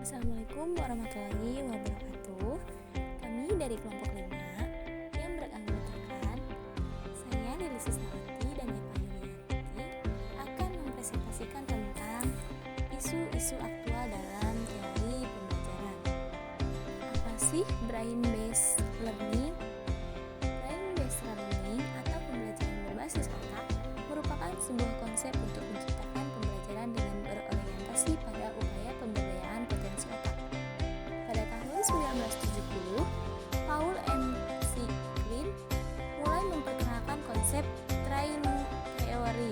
Assalamualaikum warahmatullahi wabarakatuh. Kami dari kelompok 5 yang beranggotakan saya Deli Sisnawati dan Eva Yulianti akan mempresentasikan tentang isu-isu aktual dalam teori pembelajaran. Apa sih brain based learning? Brain based learning atau pembelajaran berbasis otak merupakan sebuah konsep untuk menciptakan pembelajaran dengan berorientasi pada upaya pemberdayaan potensi otak. Pada tahun 1970, Paul M. C. Klein mulai memperkenalkan konsep training theory,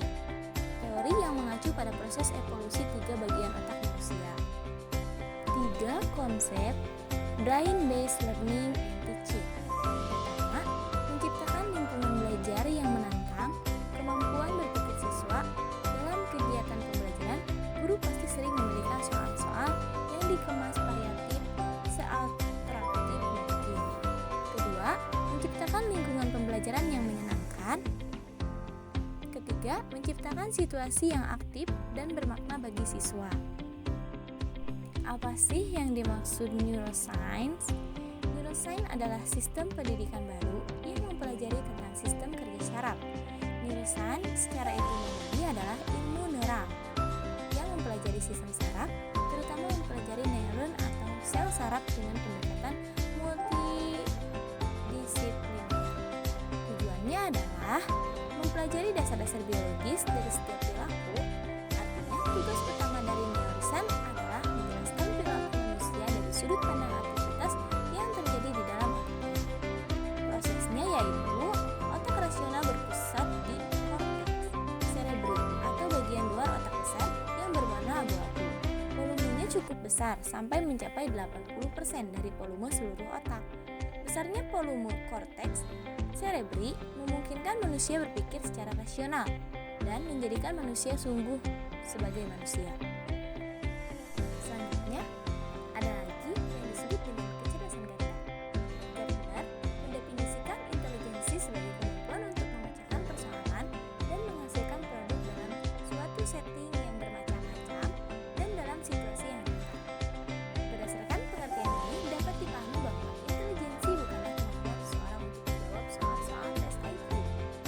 teori yang mengacu pada proses evolusi 3 bagian otak manusia. 3 konsep brain-based learning and teaching. Pertama, menciptakan lingkungan belajar yang menantang kemampuan berpikir siswa. Dalam kegiatan pembelajaran, guru pasti sering memberikan soal-soal yang dikemas variatif seatraktif mungkin. Kedua, menciptakan lingkungan pembelajaran yang menyenangkan. Ketiga, menciptakan situasi yang aktif dan bermakna bagi siswa. Apa sih yang dimaksud neuroscience? Neuroscience adalah sistem pendidikan baru yang mempelajari tentang sistem kerja syaraf. Neuroscience secara etimologi adalah ilmu neural yang mempelajari sistem saraf, terutama mempelajari neuron atau sel saraf dengan pendekatan multidisipliner. Tujuannya adalah mempelajari dasar-dasar biologis dari setiap perilaku. Artinya, tugas utama dari neuroscience adalah menjelaskan perilaku manusia dari sudut pandang aktivitas yang terjadi di dalam otaknya. Prosesnya yaitu otak rasional berpusat di korteks cerebri atau bagian luar otak besar yang berwarna abu-abu. Volumenya cukup besar sampai mencapai 80% dari volume seluruh otak. Besarnya volume korteks cerebri memungkinkan manusia berpikir secara rasional dan menjadikan manusia sungguh sebagai manusia. Selanjutnya, ada lagi yang disebut dengan kecerdasan ganda. Gardner mendefinisikan intelijensi sebagai kemampuan untuk memecahkan persoalan dan menghasilkan produk dalam suatu setting yang bermacam-macam dan dalam situasi yang nyata. Berdasarkan pengertian ini, dapat dipahami bahwa intelijensi bukanlah kemampuan seseorang untuk menjawab soal-soal tes IQ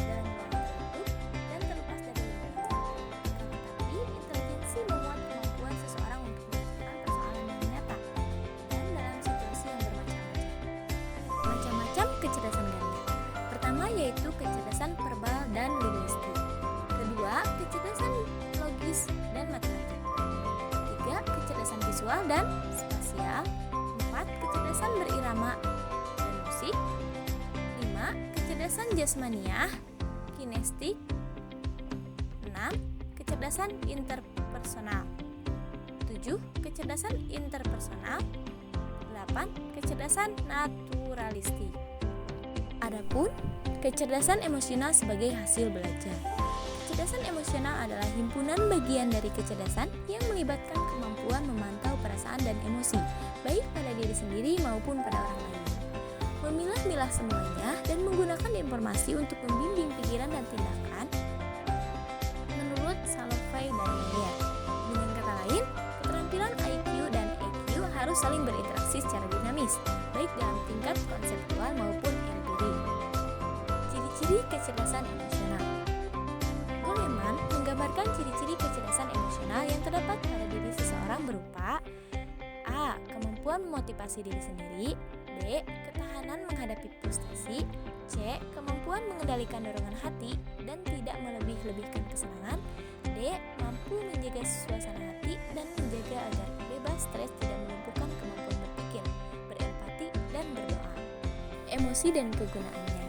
dalam ruangan tertutup dan terlepas dari lingkungan. Tetapi intelijensi memuat kemampuan seseorang untuk memecahkan persoalan yang nyata dan dalam situasi yang bermacam-macam. Macam-macam kecerdasan ganda. Pertama yaitu kecerdasan verbal dan linguistik. Kedua, kecerdasan logis dan matematik. Tiga, kecerdasan visual dan spasial. Empat, kecerdasan berirama dan musik. Lima, kecerdasan jasmaniah, kinestik. Enam, kecerdasan interpersonal. Tujuh, kecerdasan interpersonal. 8. Kecerdasan naturalistik. Adapun kecerdasan emosional sebagai hasil belajar. Kecerdasan emosional adalah himpunan bagian dari kecerdasan yang melibatkan kemampuan memantau perasaan dan emosi, baik pada diri sendiri maupun pada orang lain. Memilah-milah semuanya dan menggunakan informasi untuk membimbing pikiran dan tindakan menurut Salovey dan Meyer. Dengan kata lain, keterampilan IQ dan EQ harus saling berinteraksi secara dinamis, baik dalam tingkat konseptual maupun empirik. Ciri-ciri kecerdasan emosional. Goleman menggambarkan ciri-ciri kecerdasan emosional yang terdapat pada diri seseorang berupa A. Kemampuan memotivasi diri sendiri. B. Ketahanan menghadapi frustasi. C. Kemampuan mengendalikan dorongan hati dan tidak melebih-lebihkan kesenangan. D. Mampu menjaga suasana hati dan menjaga agar bebas stres tidak melumpuhkan kemampuan berpikir, berempati, dan berdoa. Emosi dan kegunaannya.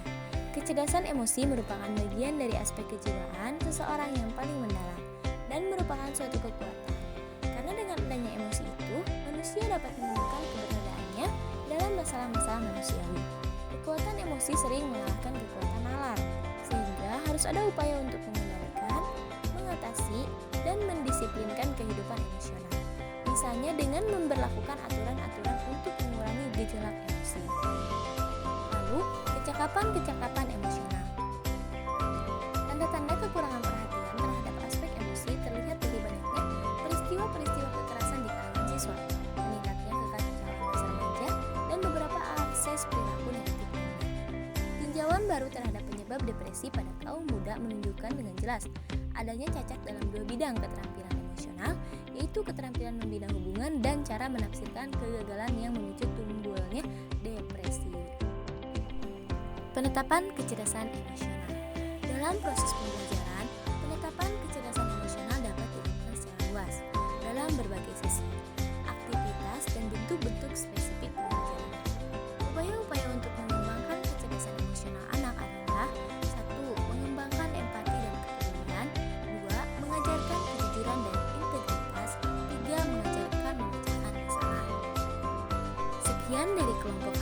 Kecerdasan emosi merupakan bagian dari aspek kejiwaan seseorang yang paling mendalam dan merupakan suatu kekuatan. Karena dengan adanya emosi itu, manusia dapat menemukan keberadaannya dalam masalah-masalah manusiawi. Kekuatan emosi sering mengalahkan kekuatan nalar, sehingga harus ada upaya untuk mengendalikan, mengatasi, dan mendisiplinkan kehidupan emosional. Misalnya dengan memberlakukan aturan-aturan untuk mengurangi gejolak emosi. Lalu, kecakapan emosional. Tanda-tanda kekurangan perhatian terhadap aspek emosi terlihat dari banyaknya peristiwa-peristiwa kekerasan di kalangan siswa, meningkatnya baru terhadap penyebab depresi pada kaum muda menunjukkan dengan jelas adanya cacat dalam dua bidang keterampilan emosional, yaitu keterampilan membina hubungan dan cara menafsirkan kegagalan yang memicu timbulnya depresi. Penetapan kecerdasan emosional. Dalam proses pembelajaran, penetapan kecerdasan emosional dapat dilakukan secara luas dalam berbagai sisi, aktivitas, dan bentuk-bentuk spesifik pembelajaran. Upaya-upaya untuk mengembangkan kecerdasan emosional anak adalah: 1. Mengembangkan empati dan kepedulian. 2. Mengajarkan kejujuran dan integritas. 3. Mengajarkan memecahkan masalah. Sekian dari kelompok